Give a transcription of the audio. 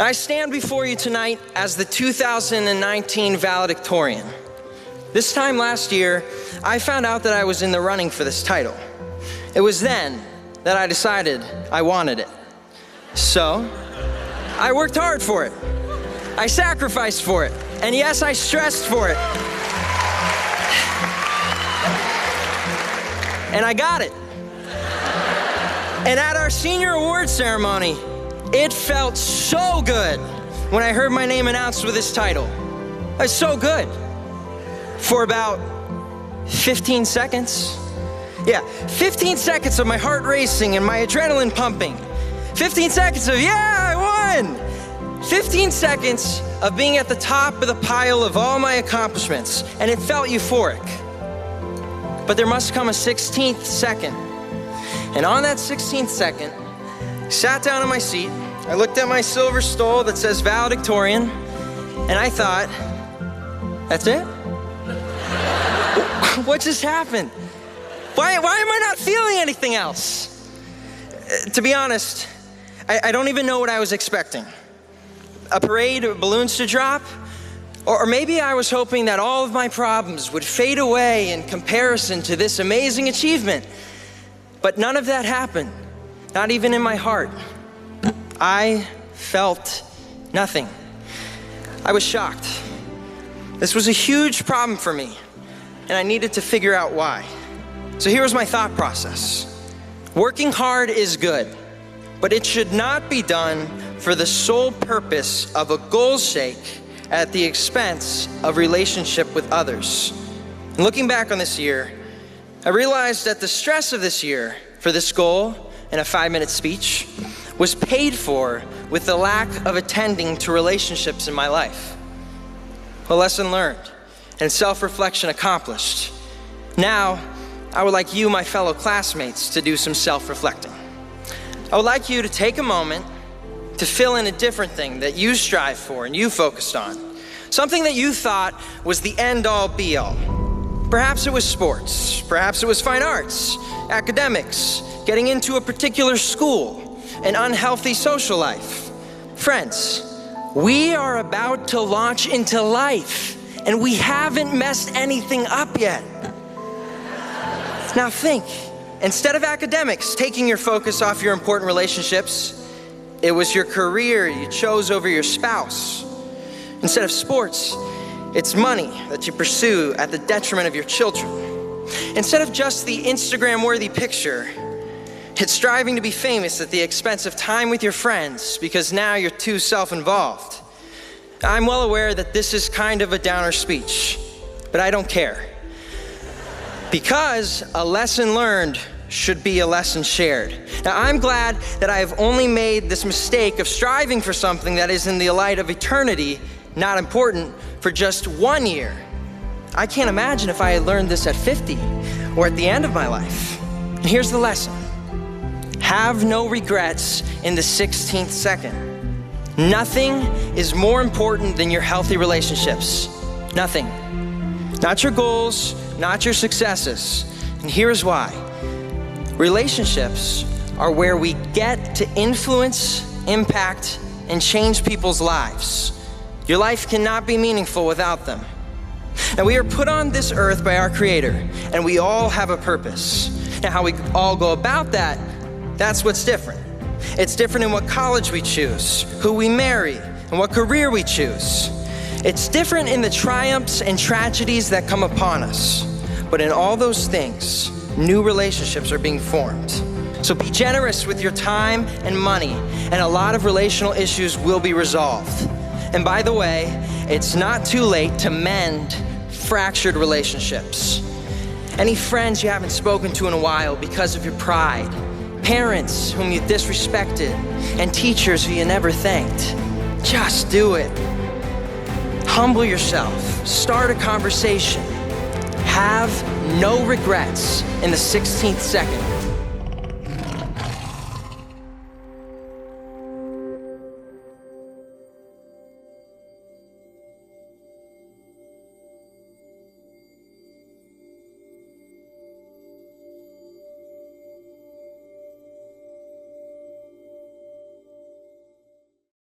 I stand before you tonight as the 2019 Valedictorian. This time last year, I found out that I was in the running for this title. It was then that I decided I wanted it. So, I worked hard for it. I sacrificed for it. And yes, I stressed for it. And I got it. And at our senior awards ceremony, it felt so good when I heard my name announced with this title. It was so good. For about 15 seconds. Yeah, 15 seconds of my heart racing and my adrenaline pumping. 15 seconds of, yeah, I won! 15 seconds of being at the top of the pile of all my accomplishments, and it felt euphoric. But there must come a 16th second. And on that 16th second, I sat down in my seat, I looked at my silver stole that says Valedictorian, and I thought, that's it? What just happened? Why am I not feeling anything else? To be honest, I don't even know what I was expecting. A parade of balloons to drop? Or maybe I was hoping that all of my problems would fade away in comparison to this amazing achievement. But none of that happened, not even in my heart. I felt nothing. I was shocked. This was a huge problem for me, and I needed to figure out why. So here was my thought process. Working hard is good, but it should not be done for the sole purpose of a goal's sake at the expense of relationship with others. And looking back on this year, I realized that the stress of this year for this goal in a 5-minute speech was paid for with the lack of attending to relationships in my life. A lesson learned and self-reflection accomplished. Now, I would like you, my fellow classmates, to do some self-reflecting. I would like you to take a moment to fill in a different thing that you strive for and you focused on. Something that you thought was the end-all be-all. Perhaps it was sports, perhaps it was fine arts, academics, getting into a particular school, an unhealthy social life. Friends, we are about to launch into life, and we haven't messed anything up yet. Now think, instead of academics taking your focus off your important relationships, it was your career you chose over your spouse. Instead of sports, it's money that you pursue at the detriment of your children. Instead of just the Instagram-worthy picture, it's striving to be famous at the expense of time with your friends because now you're too self-involved. I'm well aware that this is kind of a downer speech, but I don't care. Because a lesson learned should be a lesson shared. Now, I'm glad that I have only made this mistake of striving for something that is in the light of eternity not important for just 1 year. I can't imagine if I had learned this at 50 or at the end of my life. And here's the lesson. Have no regrets in the 16th second. Nothing is more important than your healthy relationships. Nothing. Not your goals, not your successes. And here's why. Relationships are where we get to influence, impact, and change people's lives. Your life cannot be meaningful without them. Now, we are put on this earth by our Creator, and we all have a purpose. Now, how we all go about that, that's what's different. It's different in what college we choose, who we marry, and what career we choose. It's different in the triumphs and tragedies that come upon us. But in all those things, new relationships are being formed. So be generous with your time and money, and a lot of relational issues will be resolved. And by the way, it's not too late to mend fractured relationships. Any friends you haven't spoken to in a while because of your pride, parents whom you disrespected, and teachers who you never thanked, just do it. Humble yourself, start a conversation. Have no regrets in the 16th second.